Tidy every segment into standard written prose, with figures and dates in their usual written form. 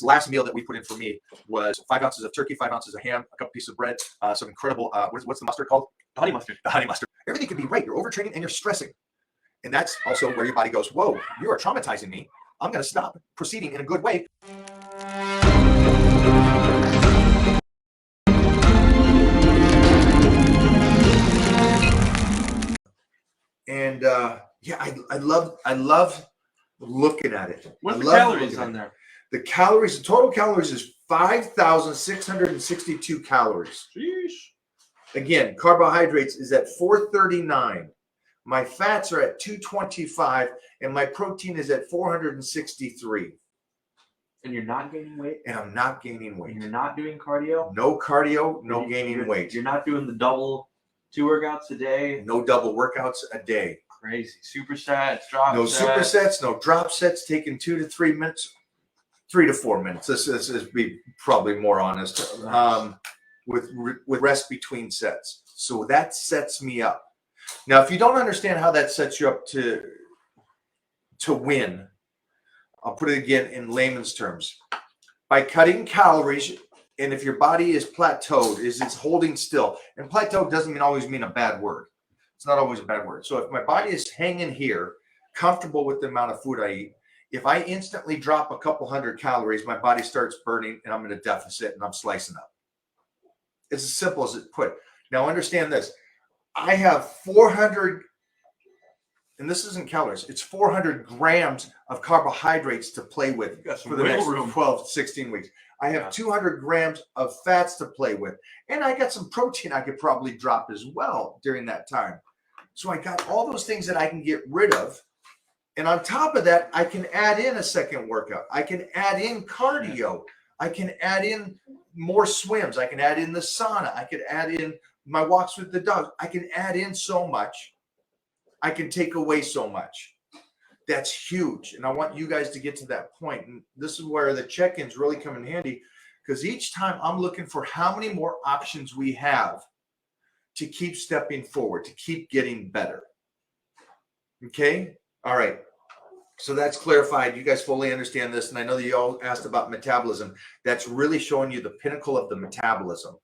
last meal that we put in for me was 5 ounces of turkey, 5 ounces of ham, a couple pieces of bread, some incredible, what's the mustard called? The honey mustard. The honey mustard. Everything can be right. You're overtraining and you're stressing. And that's also where your body goes, whoa, you are traumatizing me. I'm going to stop proceeding in a good way. And yeah, I love looking at it. What's the calories on there? The calories, the total calories is 5,662 calories. Sheesh. Again, carbohydrates is at 439. My fats are at 225, and my protein is at 463. And you're not gaining weight? And I'm not gaining weight. And you're not doing cardio? No cardio, no gaining weight. You're not doing the double 2 workouts a day? No double workouts a day. Crazy. Supersets, drop no sets. No supersets, no drop sets, taking 2 to 3 minutes, 3 to 4 minutes. This is be probably more honest. Nice. With rest between sets. So that sets me up. Now, if you don't understand how that sets you up to win, I'll put it again in layman's terms. By cutting calories, and if your body is plateaued, it's holding still, and plateau doesn't always mean a bad word. It's not always a bad word. So if my body is hanging here, comfortable with the amount of food I eat, if I instantly drop a couple hundred calories, my body starts burning and I'm in a deficit and I'm slicing up. It's as simple as it put. Now understand this. I have 400, and this isn't calories, it's 400 grams of carbohydrates to play with for the next 12, 16 weeks. I have 200 grams of fats to play with. And I got some protein I could probably drop as well during that time. So I got all those things that I can get rid of. And on top of that, I can add in a second workout. I can add in cardio. I can add in more swims. I can add in the sauna. I can add in my walks with the dogs. I can add in so much. I can take away so much. That's huge. And I want you guys to get to that point. And this is where the check-ins really come in handy, because each time I'm looking for how many more options we have to keep stepping forward, to keep getting better. Okay? All right. So that's clarified. You guys fully understand this. And I know that you all asked about metabolism. That's really showing you the pinnacle of the metabolism.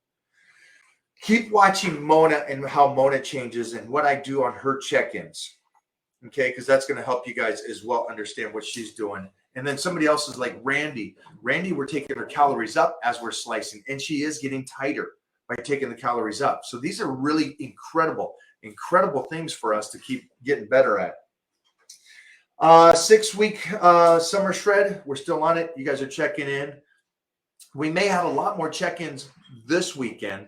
Keep watching Mona and how Mona changes and what I do on her check-ins. Okay, because that's going to help you guys as well understand what she's doing. And then somebody else is like Randy. Randy, we're taking her calories up as we're slicing, and she is getting tighter by taking the calories up. So these are really incredible things for us to keep getting better at. 6-week summer shred. We're still on it. You guys are checking in. We may have a lot more check-ins this weekend,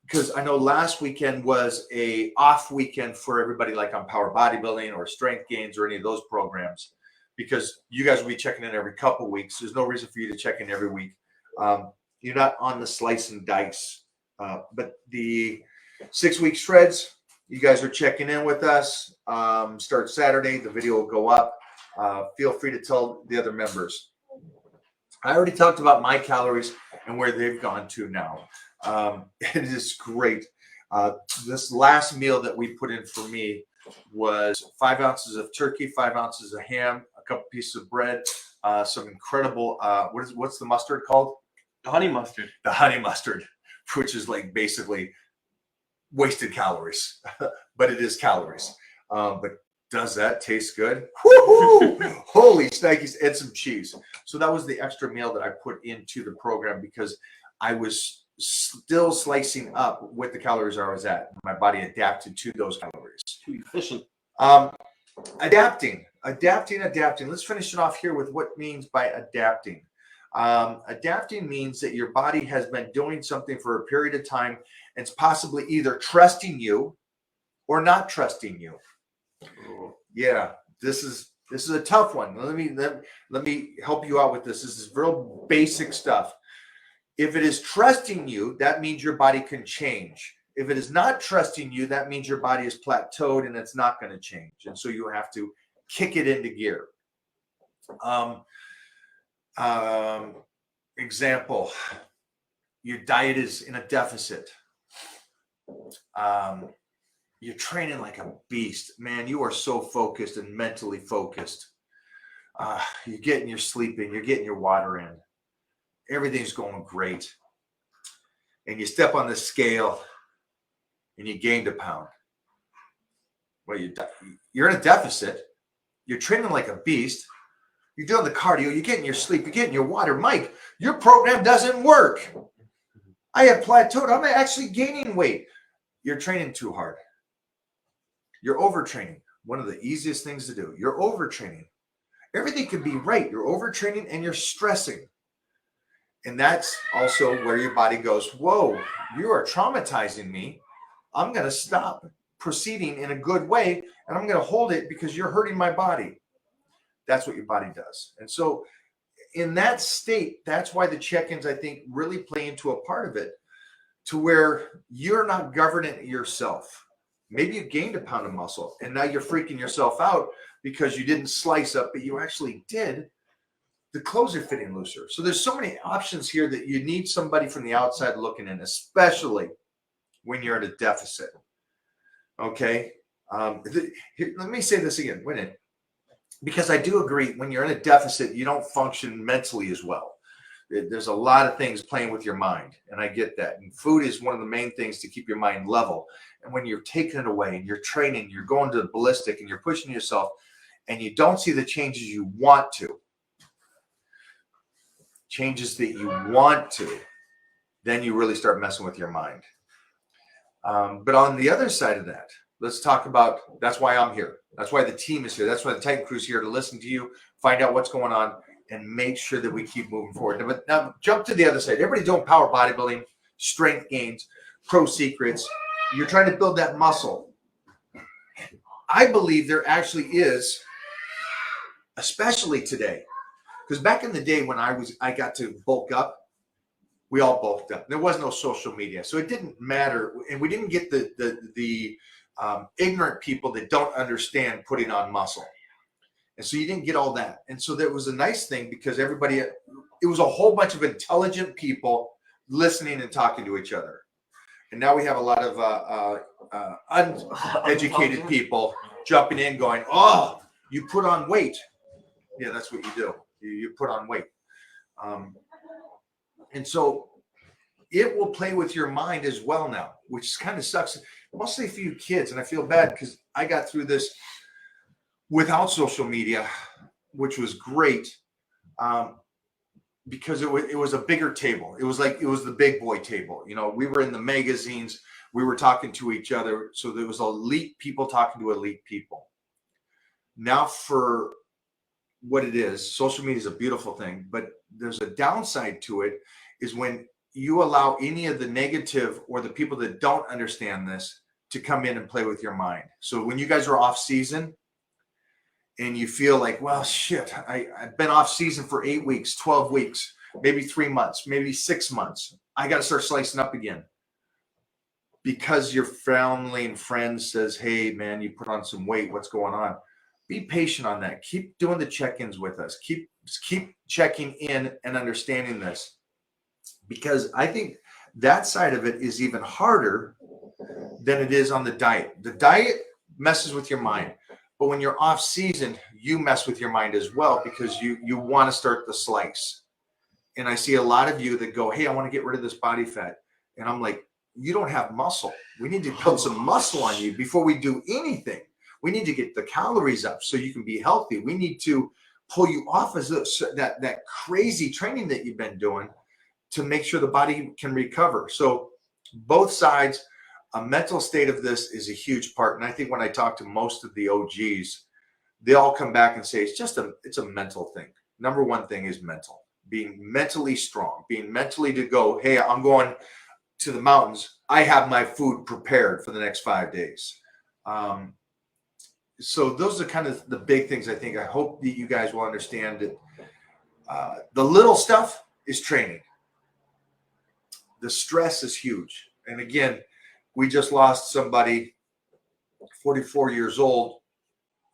because I know last weekend was a off weekend for everybody, like on Power Bodybuilding or Strength Gains or any of those programs, because you guys will be checking in every couple of weeks. There's no reason for you to check in every week. You're not on the slice and dice. But the 6-week shreds, you guys are checking in with us. Start Saturday. The video will go up. Feel free to tell the other members. I already talked about my calories and where they've gone to now. It is great. This last meal that we put in for me was 5 ounces of turkey, 5 ounces of ham, a couple pieces of bread, some incredible, what's the mustard called? The honey mustard. The honey mustard, which is like basically wasted calories, but it is calories. But does that taste good? Holy snikes, and some cheese. So that was the extra meal that I put into the program, because I was still slicing up with the calories I was at. My body adapted to those calories. Too efficient. Adapting. Let's finish it off here with what means by adapting. Adapting means that your body has been doing something for a period of time, and it's possibly either trusting you or not trusting you. Yeah, this is a tough one. Let me help you out with this. This is real basic stuff. If it is trusting you, that means your body can change. If it is not trusting you, that means your body is plateaued and it's not going to change. And so you have to kick it into gear. Example, your diet is in a deficit. You're training like a beast, man. You are so focused and mentally focused. You're getting your sleep in, you're getting your water in. everything's going great, and you step on the scale and you gained a pound. Well, you're in a deficit. You're training like a beast. You're doing the cardio. You're getting your sleep. You're getting your water. Mike, your program doesn't work. I have plateaued. I'm actually gaining weight. You're training too hard. You're overtraining. One of the easiest things to do. You're overtraining. Everything could be right. You're overtraining and you're stressing. And that's also where your body goes, whoa, you are traumatizing me. I'm going to stop proceeding in a good way, and I'm going to hold it because you're hurting my body. That's what your body does. And so in that state, that's why the check-ins, I think, really play into a part of it, to where you're not governing it yourself. Maybe you gained a pound of muscle and now you're freaking yourself out because you didn't slice up, but you actually did. The clothes are fitting looser. So there's so many options here that you need somebody from the outside looking in, especially when you're at a deficit. Okay. Let me say this again. Wait a minute. Because I do agree, when you're in a deficit, you don't function mentally as well. There's a lot of things playing with your mind, and I get that. And food is one of the main things to keep your mind level. And when you're taking it away and you're training, you're going to the ballistic and you're pushing yourself, and you don't see the changes you want to, then you really start messing with your mind. But on the other side of that, let's talk about, that's why I'm here. That's why the team is here. That's why the Titan Crew's here, to listen to you, find out what's going on, and make sure that we keep moving forward. But now jump to the other side. Everybody's doing power bodybuilding, strength gains, pro secrets. You're trying to build that muscle. I believe there actually is, especially today, because back in the day when I got to bulk up, we all bulked up. There was no social media, so it didn't matter, and we didn't get the ignorant people that don't understand putting on muscle. And so you didn't get all that. And so that was a nice thing, because it was a whole bunch of intelligent people listening and talking to each other. And now we have a lot of uneducated people jumping in going, oh, you put on weight. Yeah, that's what you do. You put on weight. And so it will play with your mind as well now, which kind of sucks. Mostly for you kids. And I feel bad because I got through this without social media, which was great, because it was a bigger table. It was the big boy table. You know, we were in the magazines. We were talking to each other. So there was elite people talking to elite people. Now, for what it is, social media is a beautiful thing, but there's a downside to it, is when you allow any of the negative or the people that don't understand this to come in and play with your mind. So when you guys are off season and you feel like, well, shit, I've been off season for 8 weeks, 12 weeks, maybe 3 months, maybe 6 months. I got to start slicing up again. Because your family and friends says, hey, man, you put on some weight. What's going on? Be patient on that. Keep doing the check-ins with us. Keep checking in and understanding this. Because I think that side of it is even harder than it is on the diet. The diet messes with your mind. But when you're off season, you mess with your mind as well, because you want to start the slice. And I see a lot of you that go, hey, I want to get rid of this body fat. And I'm like, you don't have muscle. We need to build some muscle on you before we do anything. We need to get the calories up so you can be healthy. We need to pull you off as that crazy training that you've been doing to make sure the body can recover. So both sides, a mental state of this is a huge part. And I think when I talk to most of the OGs, they all come back and say, it's a mental thing. Number one thing is mental, being mentally strong, being mentally to go, hey, I'm going to the mountains. I have my food prepared for the next 5 days. So those are kind of the big things. I think, I hope that you guys will understand that the little stuff is training. The stress is huge. And again, we just lost somebody 44 years old,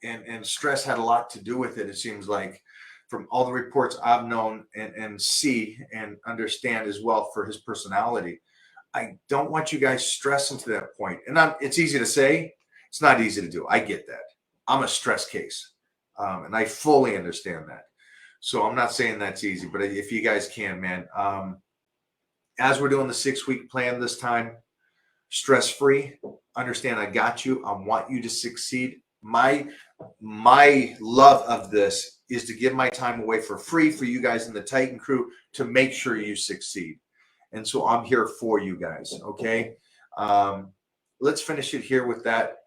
and stress had a lot to do with it. It seems like, from all the reports I've known and see and understand as well, for his personality. I don't want you guys stressing to that point. And it's easy to say, it's not easy to do. I get that. I'm a stress case. And I fully understand that. So I'm not saying that's easy, but if you guys can, man, as we're doing the 6-week plan this time, stress-free, understand I got you. I want you to succeed. My love of this is to give my time away for free for you guys in the Titan crew to make sure you succeed. And so I'm here for you guys. Okay. Let's finish it here with that.